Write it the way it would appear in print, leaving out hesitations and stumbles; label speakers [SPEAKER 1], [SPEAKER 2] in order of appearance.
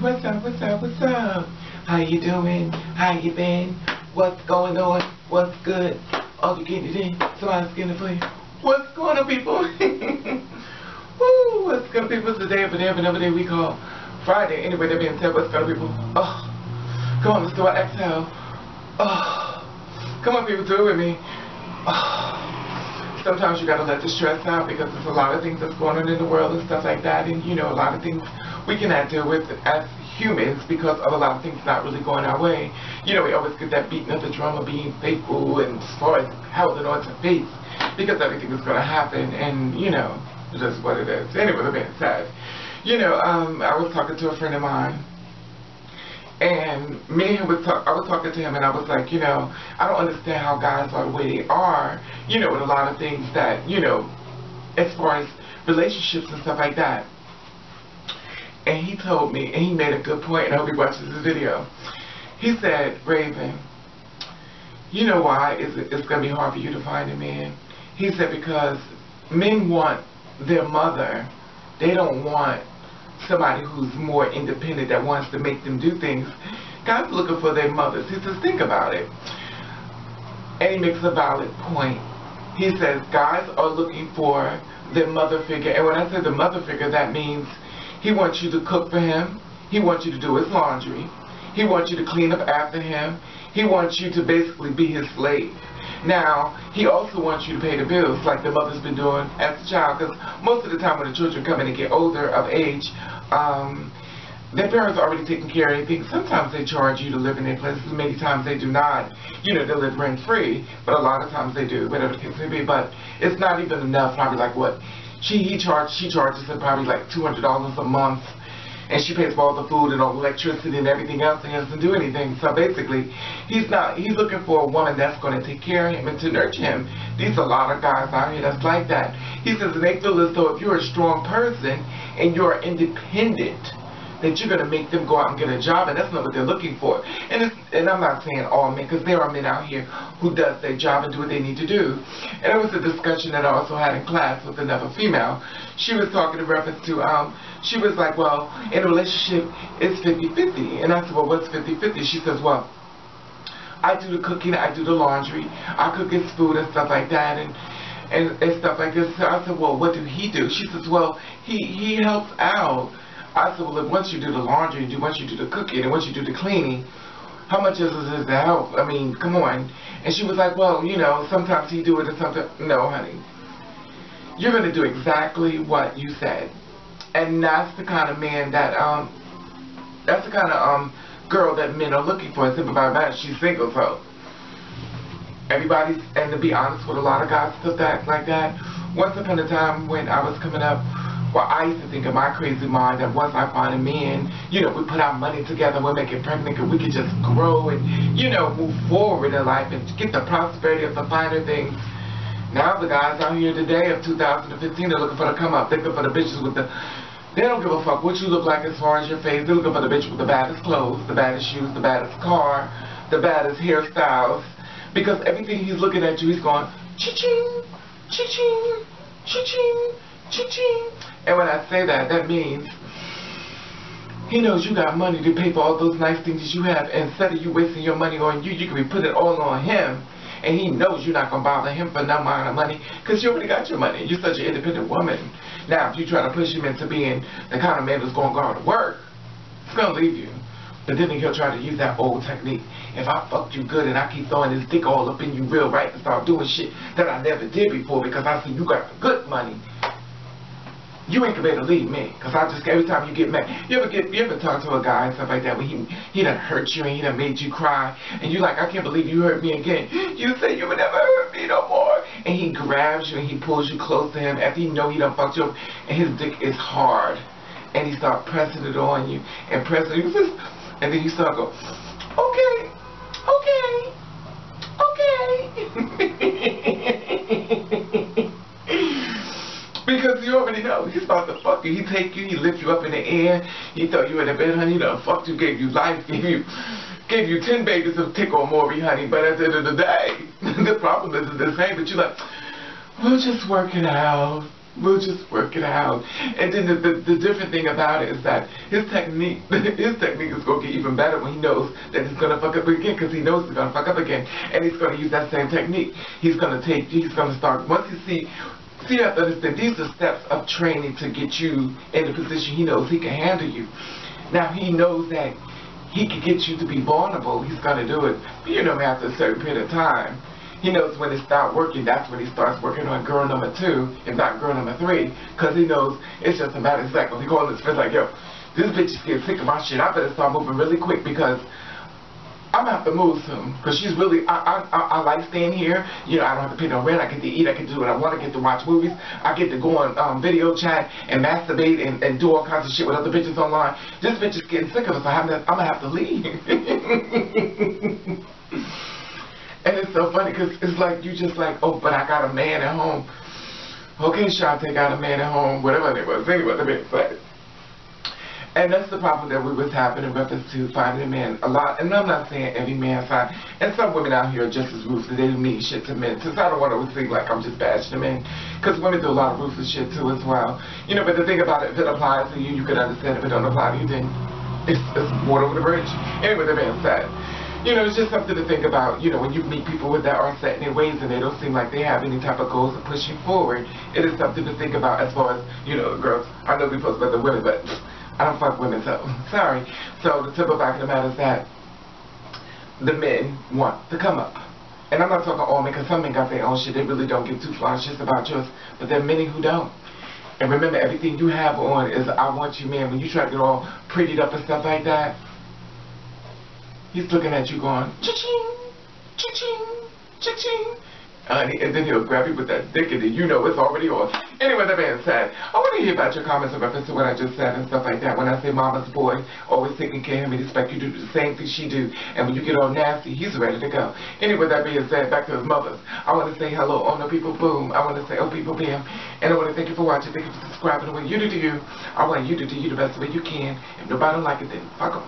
[SPEAKER 1] What's up, what's up, what's up? How you doing? How you been? What's going on? What's good? Oh, you getting it in? Somebody's getting it for you. What's going on, people? Woo! What's going on, people? It's the day of another day we call Friday. Anyway, that being said, what's going on, people? Oh, come on, let's go out. Exhale. Oh, come on, people, do it with me. Oh. Sometimes you gotta let the stress out because there's a lot of things that's going on in the world and stuff like that, and you know, a lot of things we cannot deal with as humans because of a lot of things not really going our way. You know, we always get that beating of the drum of being faithful and as far as holding on to faith because everything is gonna happen, and you know, it's just what it is. Anyway, that being said, you know, I was talking to a friend of mine. And I was talking to him, and I was like, you know, I don't understand how guys are the way they are, you know, with a lot of things that, you know, as far as relationships and stuff like that. And he told me, and he made a good point, and I hope he watches this video. He said, Raven, you know why it's going to be hard for you to find a man? He said, because men want their mother. They don't want somebody who's more independent that wants to make them do things. Guys are looking for their mothers. He says, think about it. And he makes a valid point. He says, guys are looking for their mother figure. And when I say the mother figure, that means he wants you to cook for him. He wants you to do his laundry. He wants you to clean up after him. He wants you to basically be his slave. Now, he also wants you to pay the bills like the mother's been doing as a child, because most of the time when the children come in and get older of age, their parents are already taking care of anything. Sometimes they charge you to live in their places. Many times they do not. You know, they live rent-free, but a lot of times they do, whatever the case may be. But it's not even enough, probably like what she charges him probably like $200 a month. And she pays for all the food and all the electricity and everything else, and he doesn't do anything. So basically, he's looking for a woman that's going to take care of him and to nurture him. There's a lot of guys out here that's like that. He says, and they feel as though if you're a strong person and you're independent, that you're going to make them go out and get a job, and that's not what they're looking for. And I'm not saying all men, because there are men out here who does their job and do what they need to do. And it was a discussion that I also had in class with another female. She was talking in reference to, she was like, well, in a relationship, it's 50-50. And I said, well, what's 50-50? She says, well, I do the cooking, I do the laundry, I cook his food and stuff like that, and stuff like this. So I said, well, what do he do? She says, well, he helps out. I said, well, if once you do the laundry, once you do the cooking, and once you do the cleaning, how much is it to help? I mean, come on. And she was like, well, you know, sometimes he do it and sometimes... No, honey. You're going to do exactly what you said. And that's the kind of man that, that's the kind of girl that men are looking for. Simple by that, she's single, so. Everybody's, and to be honest with a lot of guys still act like that. Once upon a time when I was coming up, well, I used to think in my crazy mind that once I find a man, you know, we put our money together, we'll make it pregnant, and we can just grow and, you know, move forward in life and get the prosperity of the finer things. Now the guys out here today of 2015, they're looking for the come up. They're looking for the bitches with the... They don't give a fuck what you look like as far as your face. They're looking for the bitch with the baddest clothes, the baddest shoes, the baddest car, the baddest hairstyles. Because everything he's looking at you, he's going, cha-ching, cha-ching, cha-ching, cha-ching. And when I say that, that means he knows you got money to pay for all those nice things that you have. And instead of you wasting your money on you, you can be putting it all on him. And he knows you're not going to bother him for no amount of money because you already got your money. You're such an independent woman. Now, if you try to push him into being the kind of man that's going to go out to work, it's going to leave you. But then he'll try to use that old technique. If I fucked you good and I keep throwing this dick all up in you real right and start doing shit that I never did before because I see you got the good money, you ain't gonna be able to leave me, cause I just every time you get mad, you ever talk to a guy and stuff like that when he done hurt you and he done made you cry and you like, I can't believe you hurt me again. You say you would never hurt me no more, and he grabs you and he pulls you close to him after he know he done fucked you up, and his dick is hard, and he start pressing it on you and pressing you, and then you start go, okay. Because you already know he's about to fuck you. He take you, he lift you up in the air, he throw you in the bed, honey, he done fucked you, gave you life, gave you 10 babies of tick or more, honey. But at the end of the day, the problem is the same. But you're like, we'll just work it out. We'll just work it out. And then the different thing about it is that his technique is going to get even better when he knows that he's going to fuck up again, because he knows he's going to fuck up again. And he's going to use that same technique. He's going to start, once you you have to understand, these are steps of training to get you in the position he knows he can handle you. Now, he knows that he can get you to be vulnerable. He's going to do it. But you know, after a certain period of time, he knows when it starts working, that's when he starts working on girl number 2, if not girl number 3, because he knows it's just a matter of seconds. He goes in his friends like, yo, this bitch is getting sick of my shit. I better start moving really quick, because I'm going to have to move soon. Because she's really, I like staying here. You know, I don't have to pay no rent. I get to eat. I get to do what I want. I get to watch movies. I get to go on video chat and masturbate and do all kinds of shit with other bitches online. This bitch is getting sick of us. I'm going to have to leave. And it's so funny, because it's like, you just like, oh, but I got a man at home. Okay, Shantae got a man at home, whatever it was. Anyway, the man said. And that's the problem that we was having in reference to finding a man a lot. And I'm not saying every man fine. And some women out here are just as ruthless. They don't mean shit to men. Since I don't want to seem like I'm just bashing men. Because women do a lot of ruthless shit too as well. You know, but the thing about it, if it applies to you, you can understand. If it don't apply to you, then it's water over the bridge. Anyway, the man said. You know, it's just something to think about, you know, when you meet people that are set in their ways and they don't seem like they have any type of goals to push you forward. It is something to think about as far as, you know, girls. I know we post about the women, but I don't fuck women, so sorry. So the simple fact of the matter is that the men want to come up. And I'm not talking all men, because some men got their own shit. They really don't give two flying shits about yours. But there are many who don't. And remember, everything you have on is I want you, man. When you try to get all prettied up and stuff like that, he's looking at you going, cha-ching, cha-ching, cha-ching. And then he'll grab you with that dick, and then you know it's already on. Anyway, that being said, I want to hear about your comments in reference to what I just said and stuff like that. When I say mama's boy, always taking care of him and expect you to do the same thing she do. And when you get all nasty, he's ready to go. Anyway, that being said, back to his mothers. I want to say hello, oh no people, boom. I want to say, oh people, bam. And I want to thank you for watching. Thank you for subscribing. The way you do to you, I want you to do you the best way you can. If nobody don't like it, then fuck them.